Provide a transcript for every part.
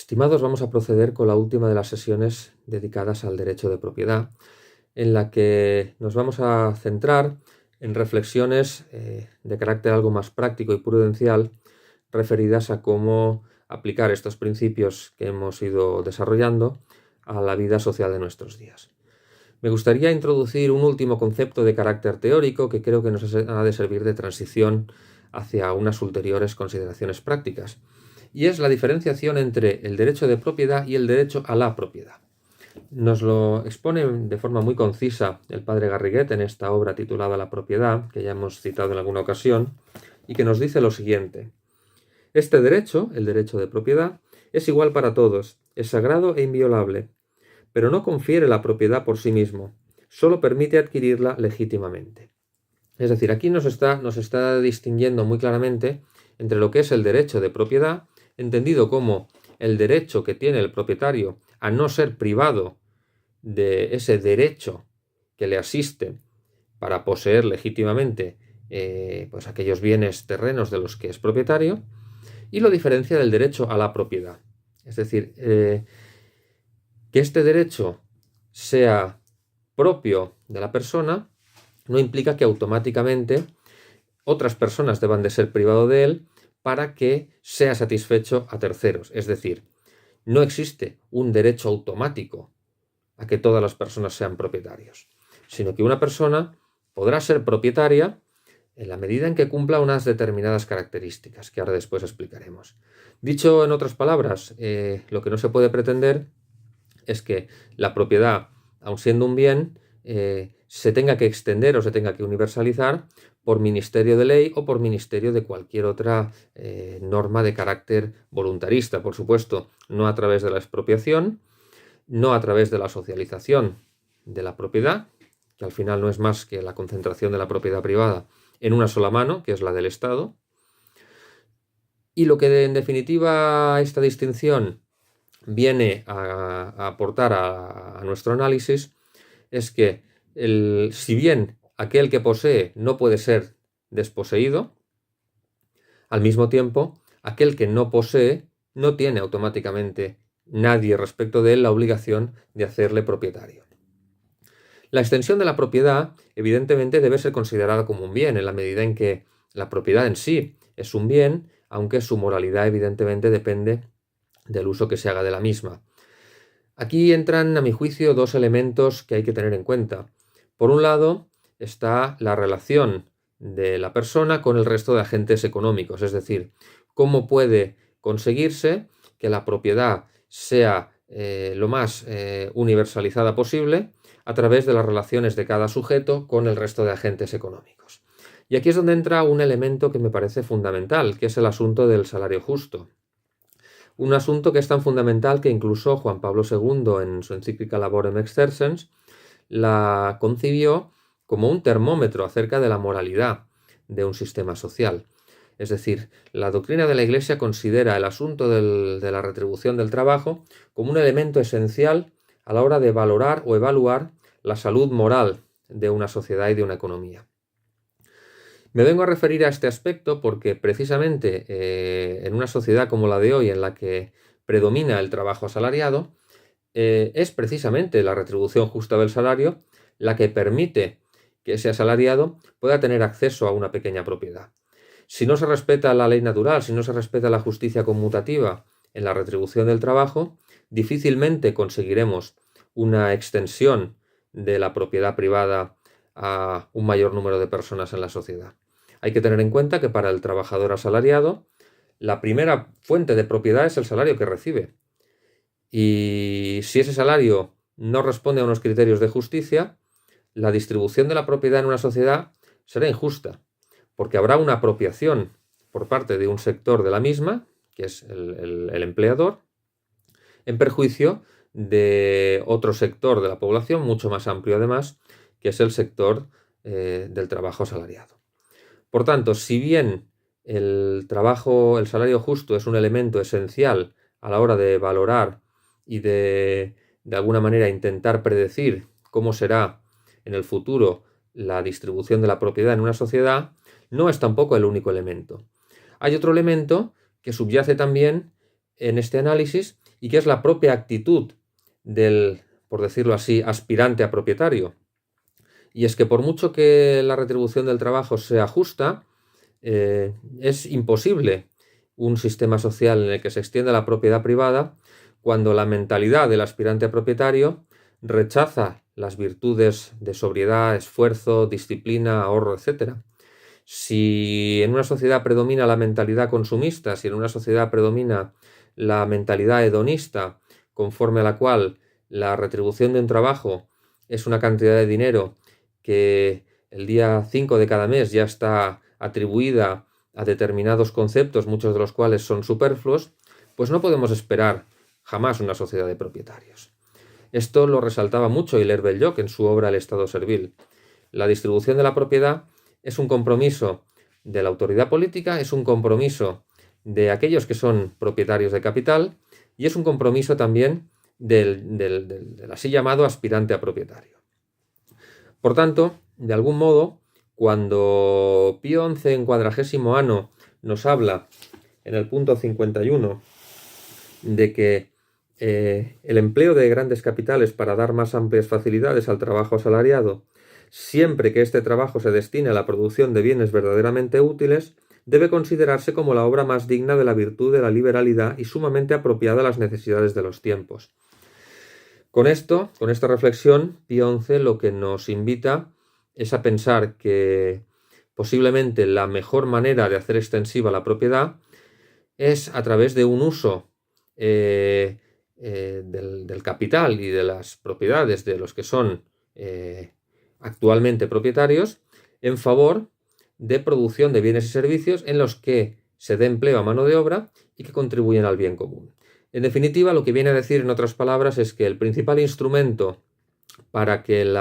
Estimados, vamos a proceder con la última de las sesiones dedicadas al derecho de propiedad, en la que nos vamos a centrar en reflexiones de carácter algo más práctico y prudencial referidas a cómo aplicar estos principios que hemos ido desarrollando a la vida social de nuestros días. Me gustaría introducir un último concepto de carácter teórico que creo que nos ha de servir de transición hacia unas ulteriores consideraciones prácticas, y es la diferenciación entre el derecho de propiedad y el derecho a la propiedad. Nos lo expone de forma muy concisa el padre Garriguet en esta obra titulada La propiedad, que ya hemos citado en alguna ocasión, y que nos dice lo siguiente: este derecho, el derecho de propiedad, es igual para todos, es sagrado e inviolable, pero no confiere la propiedad por sí mismo, solo permite adquirirla legítimamente. Es decir, aquí nos está distinguiendo muy claramente entre lo que es el derecho de propiedad, entendido como el derecho que tiene el propietario a no ser privado de ese derecho que le asiste para poseer legítimamente pues aquellos bienes terrenos de los que es propietario, y lo diferencia del derecho a la propiedad. Es decir, que este derecho sea propio de la persona no implica que automáticamente otras personas deban de ser privado de él para que sea satisfecho a terceros. Es decir, no existe un derecho automático a que todas las personas sean propietarios, sino que una persona podrá ser propietaria en la medida en que cumpla unas determinadas características, que ahora después explicaremos. Dicho en otras palabras, lo que no se puede pretender es que la propiedad, aun siendo un bien, se tenga que extender o se tenga que universalizar por ministerio de ley o por ministerio de cualquier otra norma de carácter voluntarista. Por supuesto, no a través de la expropiación, no a través de la socialización de la propiedad, que al final no es más que la concentración de la propiedad privada en una sola mano, que es la del Estado. Y lo que en definitiva esta distinción viene a aportar a nuestro análisis es que si bien aquel que posee no puede ser desposeído, al mismo tiempo aquel que no posee no tiene automáticamente nadie respecto de él la obligación de hacerle propietario. La extensión de la propiedad evidentemente debe ser considerada como un bien en la medida en que la propiedad en sí es un bien, aunque su moralidad evidentemente depende del uso que se haga de la misma. Aquí entran, a mi juicio, dos elementos que hay que tener en cuenta. Por un lado está la relación de la persona con el resto de agentes económicos, es decir, cómo puede conseguirse que la propiedad sea lo más universalizada posible a través de las relaciones de cada sujeto con el resto de agentes económicos. Y aquí es donde entra un elemento que me parece fundamental, que es el asunto del salario justo. Un asunto que es tan fundamental que incluso Juan Pablo II, en su encíclica Laborem Exercens, la concibió como un termómetro acerca de la moralidad de un sistema social. Es decir, la doctrina de la Iglesia considera el asunto de la retribución del trabajo como un elemento esencial a la hora de valorar o evaluar la salud moral de una sociedad y de una economía. Me vengo a referir a este aspecto porque precisamente en una sociedad como la de hoy, en la que predomina el trabajo asalariado, es precisamente la retribución justa del salario la que permite que ese asalariado pueda tener acceso a una pequeña propiedad. Si no se respeta la ley natural, si no se respeta la justicia conmutativa en la retribución del trabajo, difícilmente conseguiremos una extensión de la propiedad privada a un mayor número de personas en la sociedad. Hay que tener en cuenta que para el trabajador asalariado, la primera fuente de propiedad es el salario que recibe. Y si ese salario no responde a unos criterios de justicia, la distribución de la propiedad en una sociedad será injusta, porque habrá una apropiación por parte de un sector de la misma, que es el empleador, en perjuicio de otro sector de la población, mucho más amplio además, que es el sector del trabajo asalariado. Por tanto, si bien el salario justo es un elemento esencial a la hora de valorar y de alguna manera intentar predecir cómo será en el futuro la distribución de la propiedad en una sociedad, no es tampoco el único elemento. Hay otro elemento que subyace también en este análisis, y que es la propia actitud del, por decirlo así, aspirante a propietario. Y es que por mucho que la retribución del trabajo sea justa, es imposible un sistema social en el que se extienda la propiedad privada cuando la mentalidad del aspirante a propietario rechaza las virtudes de sobriedad, esfuerzo, disciplina, ahorro, etc. Si en una sociedad predomina la mentalidad consumista, si en una sociedad predomina la mentalidad hedonista, conforme a la cual la retribución de un trabajo es una cantidad de dinero que el día 5 de cada mes ya está atribuida a determinados conceptos, muchos de los cuales son superfluos, pues no podemos esperar jamás una sociedad de propietarios. Esto lo resaltaba mucho Hilaire Belloc en su obra El Estado Servil. La distribución de la propiedad es un compromiso de la autoridad política, es un compromiso de aquellos que son propietarios de capital y es un compromiso también del así llamado aspirante a propietario. Por tanto, de algún modo, cuando Pío XI en 40º Anno nos habla en el punto 51 de que el empleo de grandes capitales para dar más amplias facilidades al trabajo asalariado, siempre que este trabajo se destine a la producción de bienes verdaderamente útiles, debe considerarse como la obra más digna de la virtud de la liberalidad y sumamente apropiada a las necesidades de los tiempos. Con esto, con esta reflexión, Pío XI lo que nos invita es a pensar que posiblemente la mejor manera de hacer extensiva la propiedad es a través de un uso del capital y de las propiedades de los que son actualmente propietarios en favor de producción de bienes y servicios en los que se dé empleo a mano de obra y que contribuyen al bien común. En definitiva, lo que viene a decir, en otras palabras, es que el principal instrumento para que el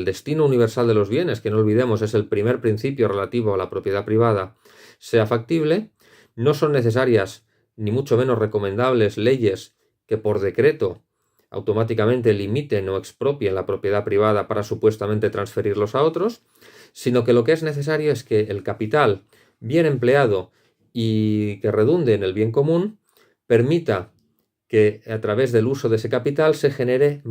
destino universal de los bienes, que no olvidemos es el primer principio relativo a la propiedad privada, sea factible, no son necesarias ni mucho menos recomendables leyes que por decreto automáticamente limiten o expropien la propiedad privada para supuestamente transferirlos a otros, sino que lo que es necesario es que el capital bien empleado y que redunde en el bien común permita que a través del uso de ese capital se genere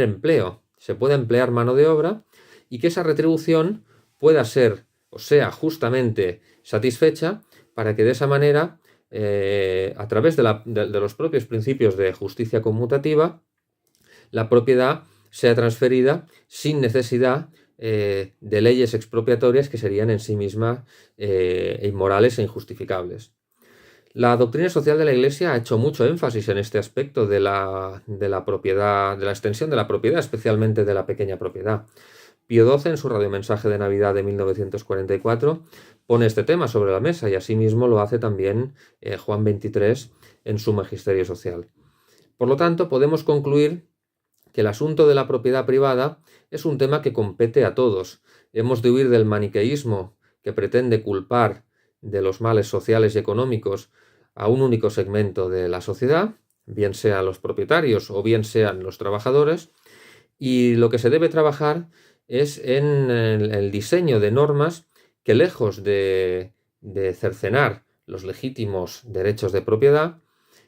empleo, se pueda emplear mano de obra y que esa retribución pueda ser o sea justamente satisfecha para que de esa manera, a través de los propios principios de justicia conmutativa, la propiedad sea transferida sin necesidad de leyes expropiatorias que serían en sí mismas inmorales e injustificables. La doctrina social de la Iglesia ha hecho mucho énfasis en este aspecto de la propiedad, de la extensión de la propiedad, especialmente de la pequeña propiedad. Pío XII, en su radiomensaje de Navidad de 1944, pone este tema sobre la mesa y asimismo lo hace también Juan XXIII en su Magisterio Social. Por lo tanto, podemos concluir que el asunto de la propiedad privada es un tema que compete a todos. Hemos de huir del maniqueísmo que pretende culpar de los males sociales y económicos a un único segmento de la sociedad, bien sean los propietarios o bien sean los trabajadores, y lo que se debe trabajar es en el diseño de normas que, lejos de cercenar los legítimos derechos de propiedad,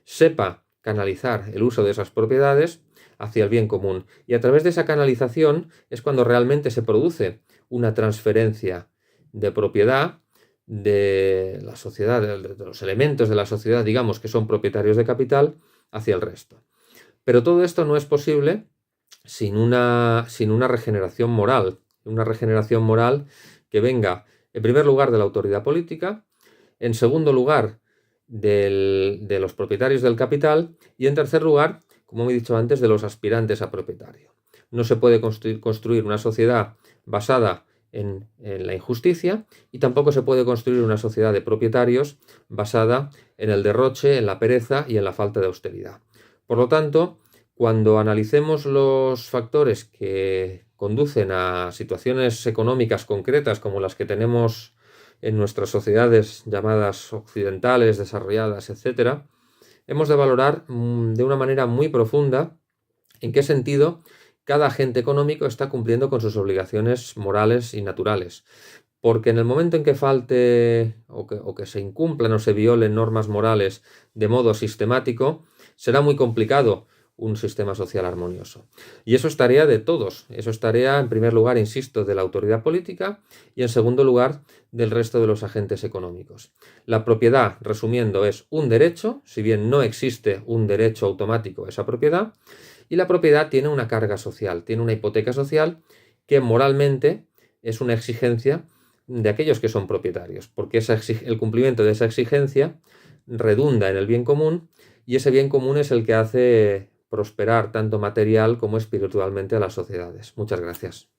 sepa canalizar el uso de esas propiedades hacia el bien común. Y a través de esa canalización es cuando realmente se produce una transferencia de propiedad de la sociedad, de los elementos de la sociedad, digamos, que son propietarios de capital, hacia el resto. Pero todo esto no es posible sin una regeneración moral que venga, en primer lugar, de la autoridad política, en segundo lugar, de los propietarios del capital y, en tercer lugar, como he dicho antes, de los aspirantes a propietario. No se puede construir una sociedad basada en la injusticia y tampoco se puede construir una sociedad de propietarios basada en el derroche, en la pereza y en la falta de austeridad. Por lo tanto, cuando analicemos los factores que conducen a situaciones económicas concretas como las que tenemos en nuestras sociedades llamadas occidentales, desarrolladas, etc., hemos de valorar de una manera muy profunda en qué sentido cada agente económico está cumpliendo con sus obligaciones morales y naturales. Porque en el momento en que falte o que se incumplan o se violen normas morales de modo sistemático, será muy complicado un sistema social armonioso. Y eso es tarea de todos. Eso es tarea, en primer lugar, insisto, de la autoridad política y, en segundo lugar, del resto de los agentes económicos. La propiedad, resumiendo, es un derecho, si bien no existe un derecho automático a esa propiedad, y la propiedad tiene una carga social, tiene una hipoteca social que moralmente es una exigencia de aquellos que son propietarios, porque el cumplimiento de esa exigencia redunda en el bien común y ese bien común es el que hace prosperar tanto material como espiritualmente a las sociedades. Muchas gracias.